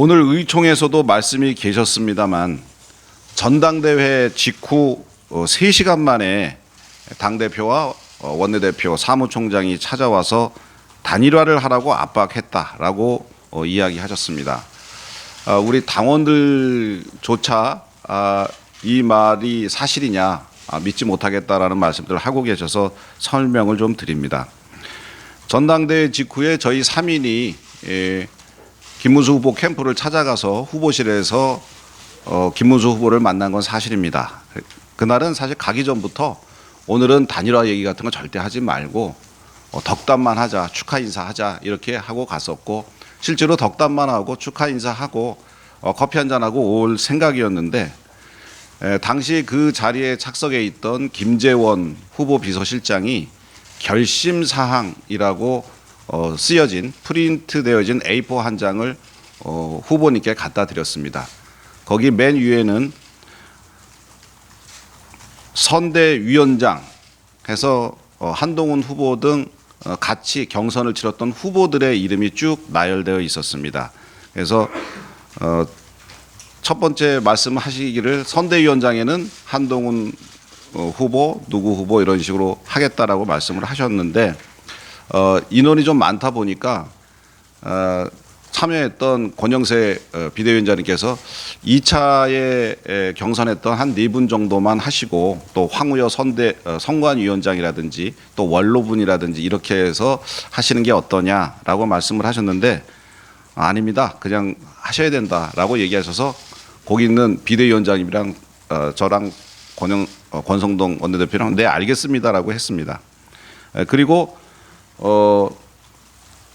오늘 의총에서도 말씀이 계셨습니다만 전당대회 직후 3시간 만에 당대표와 원내대표, 사무총장이 찾아와서 단일화를 하라고 압박했다라고 이야기하셨습니다. 우리 당원들조차 이 말이 사실이냐 믿지 못하겠다라는 말씀들을 하고 계셔서 설명을 좀 드립니다. 전당대회 직후에 저희 3인이 김문수 후보 캠프를 찾아가서 후보실에서 김문수 후보를 만난 건 사실입니다. 그날은 사실 가기 전부터 오늘은 단일화 얘기 같은 거 절대 하지 말고 덕담만 하자, 축하 인사하자 이렇게 하고 갔었고, 실제로 덕담만 하고 축하 인사하고 커피 한잔하고 올 생각이었는데, 당시 그 자리에 착석해 있던 김재원 후보 비서실장이 결심사항이라고 쓰여진 프린트되어진 A4 한 장을 후보님께 갖다 드렸습니다. 거기 맨 위에는 선대위원장 해서 한동훈 후보 등 같이 경선을 치렀던 후보들의 이름이 쭉 나열되어 있었습니다. 그래서 첫 번째 말씀하시기를 선대위원장에는 한동훈 후보, 누구 후보 이런 식으로 하겠다라고 말씀을 하셨는데, 인원이 좀 많다 보니까 참여했던 권영세 비대위원장님께서 2차에 경선했던 한 4분 정도만 하시고, 또 황우여 선관위원장이라든지 또 원로분이라든지 이렇게 해서 하시는 게 어떠냐라고 말씀을 하셨는데, 아닙니다, 그냥 하셔야 된다라고 얘기하셔서 거기 있는 비대위원장님이랑 저랑 권성동 원내대표랑 네 알겠습니다라고 했습니다. 그리고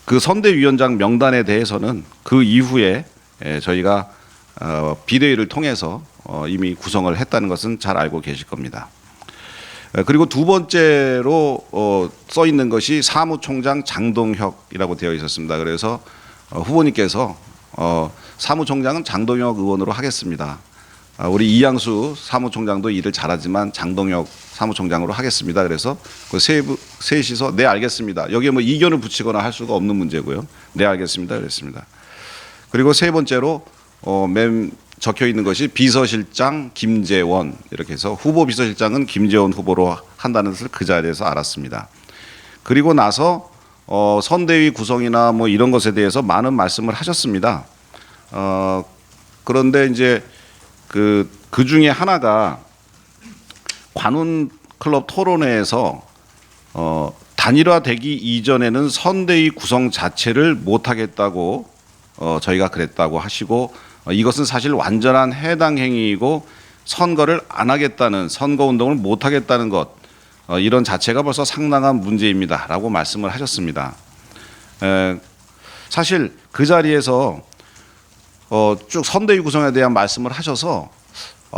그 선대위원장 명단에 대해서는 그 이후에 저희가 비대위를 통해서 이미 구성을 했다는 것은 잘 알고 계실 겁니다. 그리고 두 번째로 써 있는 것이 사무총장 장동혁이라고 되어 있었습니다. 그래서 후보님께서 사무총장은 장동혁 의원으로 하겠습니다. 우리 이양수 사무총장도 일을 잘하지만 장동혁 사무총장으로 하겠습니다. 그래서 그 셋이서 네 알겠습니다. 여기에 뭐 이견을 붙이거나 할 수가 없는 문제고요. 네 알겠습니다. 그랬습니다. 그리고 세 번째로 맨 적혀 있는 것이 비서실장 김재원, 이렇게 해서 후보 비서실장은 김재원 후보로 한다는 것을 그 자리에서 알았습니다. 그리고 나서 선대위 구성이나 뭐 이런 것에 대해서 많은 말씀을 하셨습니다. 그런데 이제 그 중에 하나가 관훈 클럽 토론회에서 단일화되기 이전에는 선대위 구성 자체를 못하겠다고 저희가 그랬다고 하시고, 이것은 사실 완전한 해당 행위이고 선거를 안 하겠다는, 선거운동을 못하겠다는 것, 이런 자체가 벌써 상당한 문제입니다라고 말씀을 하셨습니다. 사실 그 자리에서 쭉 선대위 구성에 대한 말씀을 하셔서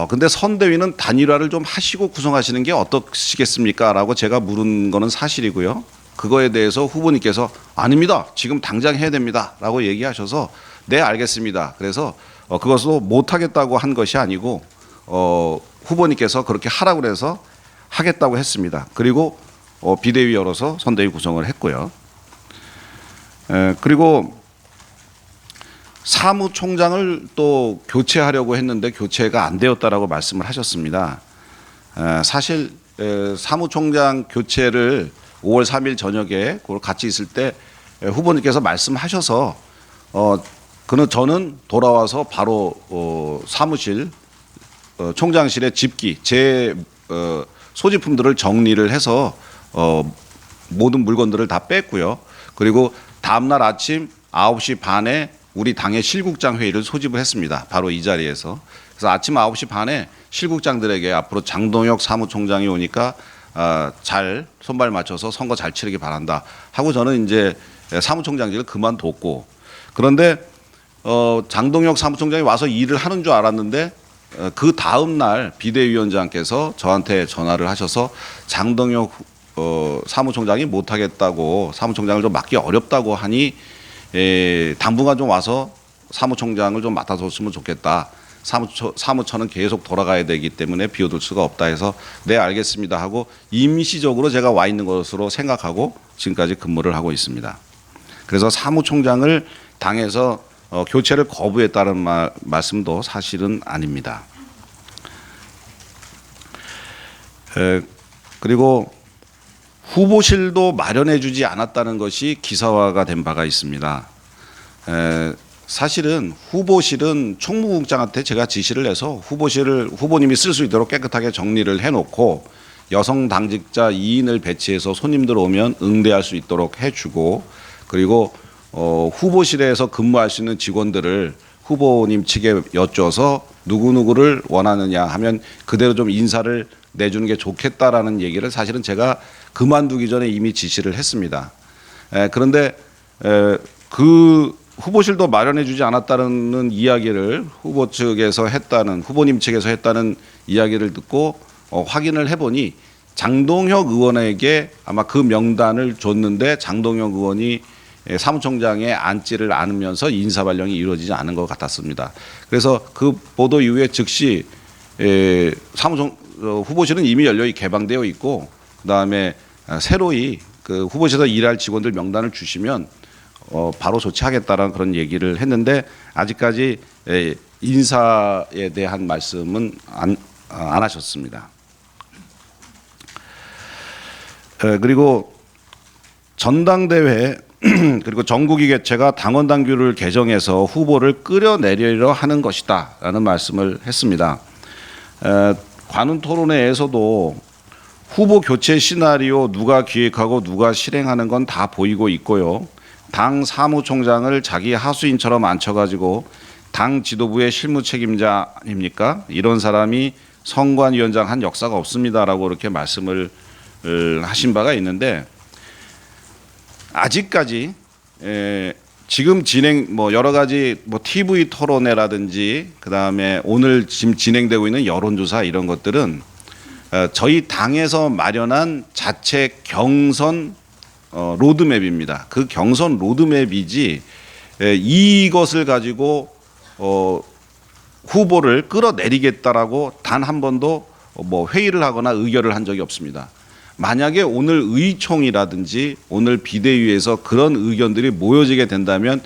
근데 선대위는 단일화를 좀 하시고 구성하시는 게 어떠시겠습니까? 라고 제가 물은 거는 사실이고요. 그거에 대해서 후보님께서 아닙니다, 지금 당장 해야 됩니다 라고 얘기하셔서 네 알겠습니다. 그래서 그것도 못하겠다고 한 것이 아니고 후보님께서 그렇게 하라고 해서 하겠다고 했습니다. 그리고 비대위 열어서 선대위 구성을 했고요. 그리고 사무총장을 또 교체하려고 했는데 교체가 안 되었다라고 말씀을 하셨습니다. 사실 사무총장 교체를 5월 3일 저녁에 그걸 같이 있을 때 후보님께서 말씀하셔서 저는 돌아와서 바로 사무실 총장실의 집기, 제 소지품들을 정리를 해서 모든 물건들을 다 뺐고요. 그리고 다음날 아침 9시 반에 우리 당의 실국장 회의를 소집을 했습니다. 바로 이 자리에서. 그래서 아침 9시 반에 실국장들에게 앞으로 장동혁 사무총장이 오니까 잘 손발 맞춰서 선거 잘 치르기 바란다 하고 저는 이제 사무총장직을 그만뒀고, 그런데 장동혁 사무총장이 와서 일을 하는 줄 알았는데 그 다음 날 비대위원장께서 저한테 전화를 하셔서 장동혁 사무총장이 못하겠다고, 사무총장을 좀 맡기 어렵다고 하니 당분간 좀 와서 사무총장을 좀 맡아줬으면 좋겠다. 사무처는 계속 돌아가야 되기 때문에 비워둘 수가 없다 해서 네 알겠습니다 하고 임시적으로 제가 와 있는 것으로 생각하고 지금까지 근무를 하고 있습니다. 그래서 사무총장을 당에서 교체를 거부했다는 말씀도 사실은 아닙니다. 그리고 후보실도 마련해주지 않았다는 것이 기사화가 된 바가 있습니다. 사실은 후보실은 총무국장한테 제가 지시를 해서 후보실을 후보님이 쓸 수 있도록 깨끗하게 정리를 해놓고 여성 당직자 2인을 배치해서 손님들 오면 응대할 수 있도록 해주고, 그리고 후보실에서 근무할 수 있는 직원들을 후보님 측에 여쭤서 누구누구를 원하느냐 하면 그대로 좀 인사를 내주는 게 좋겠다라는 얘기를 사실은 제가 그만두기 전에 이미 지시를 했습니다. 그런데 그 후보실도 마련해 주지 않았다는 이야기를 후보 측에서 했다는, 후보님 측에서 했다는 이야기를 듣고 확인을 해보니 장동혁 의원에게 아마 그 명단을 줬는데 장동혁 의원이 사무총장에 앉지를 않으면서 인사 발령이 이루어지지 않은 것 같았습니다. 그래서 그 보도 이후에 즉시 후보실은 이미 연령이 개방되어 있고, 그다음에 새로이 그 후보실에서 일할 직원들 명단을 주시면 바로 조치하겠다라는 그런 얘기를 했는데 아직까지 인사에 대한 말씀은 안 하셨습니다. 그리고 전당대회 그리고 정국위 개최가 당원 당규를 개정해서 후보를 끌어내리려 하는 것이다라는 말씀을 했습니다. 관훈 토론회에서도 후보 교체 시나리오 누가 기획하고 누가 실행하는 건 다 보이고 있고요. 당 사무총장을 자기 하수인처럼 앉혀가지고 당 지도부의 실무 책임자 아닙니까? 이런 사람이 선관위원장 한 역사가 없습니다라고 이렇게 말씀을 하신 바가 있는데, 아직까지 지금 진행 여러 가지 TV 토론회라든지 그다음에 오늘 지금 진행되고 있는 여론조사 이런 것들은 저희 당에서 마련한 자체 경선 로드맵입니다. 그 경선 로드맵이지 이것을 가지고 후보를 끌어내리겠다라고 단 한 번도 회의를 하거나 의결을 한 적이 없습니다. 만약에 오늘 의총이라든지 오늘 비대위에서 그런 의견들이 모여지게 된다면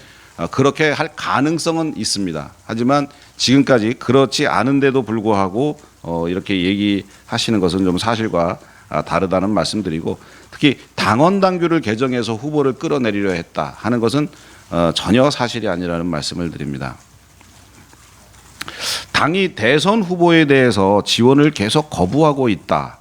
그렇게 할 가능성은 있습니다. 하지만 지금까지 그렇지 않은데도 불구하고 이렇게 얘기하시는 것은 좀 사실과 다르다는 말씀드리고, 특히 당원 당규를 개정해서 후보를 끌어내리려 했다 하는 것은 전혀 사실이 아니라는 말씀을 드립니다. 당이 대선 후보에 대해서 지원을 계속 거부하고 있다.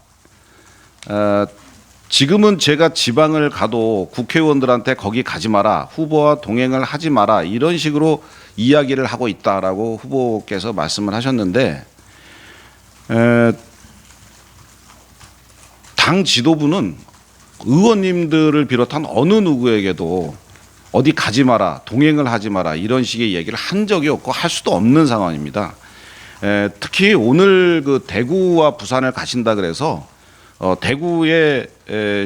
지금은 제가 지방을 가도 국회의원들한테 거기 가지 마라, 후보와 동행을 하지 마라 이런 식으로 이야기를 하고 있다라고 후보께서 말씀을 하셨는데, 당 지도부는 의원님들을 비롯한 어느 누구에게도 어디 가지 마라, 동행을 하지 마라 이런 식의 얘기를 한 적이 없고 할 수도 없는 상황입니다. 특히 오늘 그 대구와 부산을 가신다 그래서 대구의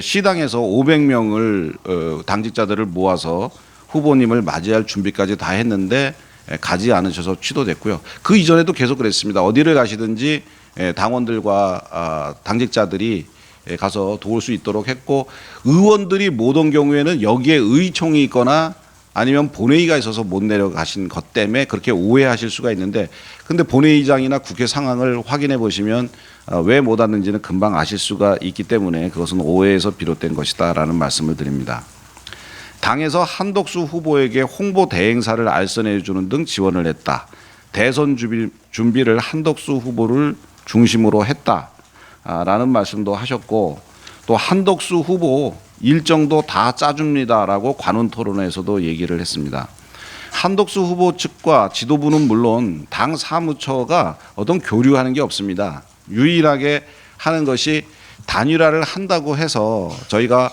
시당에서 500명을 당직자들을 모아서 후보님을 맞이할 준비까지 다 했는데 가지 않으셔서 취소됐고요. 그 이전에도 계속 그랬습니다. 어디를 가시든지 당원들과 당직자들이 가서 도울 수 있도록 했고, 의원들이 못 온 경우에는 여기에 의총이 있거나 아니면 본회의가 있어서 못 내려가신 것 때문에 그렇게 오해하실 수가 있는데, 근데 본회의장이나 국회 상황을 확인해 보시면 왜 못 왔는지는 금방 아실 수가 있기 때문에 그것은 오해에서 비롯된 것이다라는 말씀을 드립니다. 당에서 한덕수 후보에게 홍보 대행사를 알선해 주는 등 지원을 했다. 대선 준비를 한덕수 후보를 중심으로 했다라는 말씀도 하셨고, 또 한덕수 후보 일정도 다 짜줍니다라고 관훈 토론회에서도 얘기를 했습니다. 한덕수 후보 측과 지도부는 물론 당 사무처가 어떤 교류하는 게 없습니다. 유일하게 하는 것이 단일화를 한다고 해서 저희가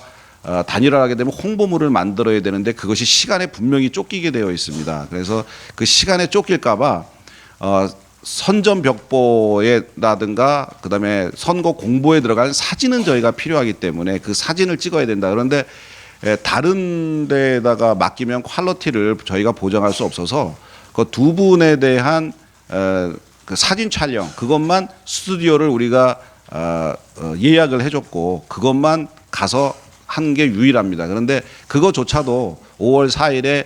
단일화를 하게 되면 홍보물을 만들어야 되는데 그것이 시간에 분명히 쫓기게 되어 있습니다. 그래서 그 시간에 쫓길까 봐 선전벽보에라든가 그다음에 선거 공보에 들어갈 사진은 저희가 필요하기 때문에 그 사진을 찍어야 된다. 그런데 다른 데다가 맡기면 퀄리티를 저희가 보장할 수 없어서 그 두 분에 대한 그 사진 촬영 그것만 스튜디오를 우리가 예약을 해줬고 그것만 가서 한 게 유일합니다. 그런데 그거조차도 5월 4일에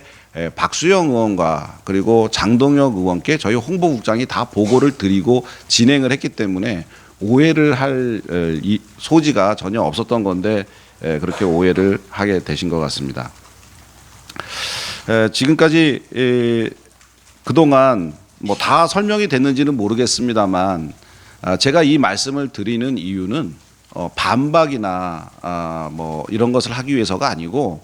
박수영 의원과 그리고 장동혁 의원께 저희 홍보국장이 다 보고를 드리고 진행을 했기 때문에 오해를 할 소지가 전혀 없었던 건데 그렇게 오해를 하게 되신 것 같습니다. 지금까지 그동안 뭐 다 설명이 됐는지는 모르겠습니다만 제가 이 말씀을 드리는 이유는 반박이나 뭐 이런 것을 하기 위해서가 아니고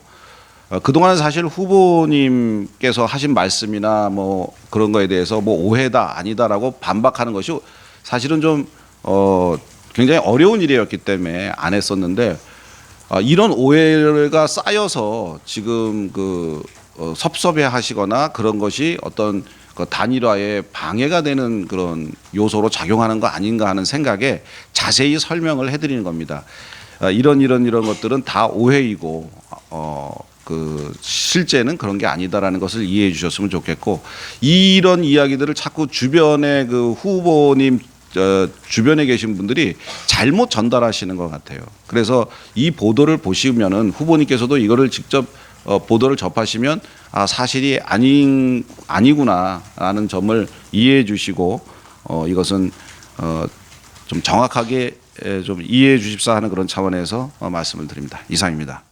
그동안 사실 후보님께서 하신 말씀이나 뭐 그런 거에 대해서 뭐 오해다 아니다라고 반박하는 것이 사실은 좀 굉장히 어려운 일이었기 때문에 안 했었는데 이런 오해가 쌓여서 지금 섭섭해하시거나 그런 것이 어떤 그 단일화에 방해가 되는 그런 요소로 작용하는 거 아닌가 하는 생각에 자세히 설명을 해드리는 겁니다. 이런 것들은 다 오해이고 실제는 그런 게 아니다라는 것을 이해해 주셨으면 좋겠고 이런 이야기들을 자꾸 주변에 그 후보님 주변에 계신 분들이 잘못 전달하시는 것 같아요. 그래서 이 보도를 보시면은 후보님께서도 이거를 직접 보도를 접하시면 사실이 아니구나라는 점을 이해해 주시고 이것은 좀 정확하게 좀 이해해 주십사 하는 그런 차원에서 말씀을 드립니다. 이상입니다.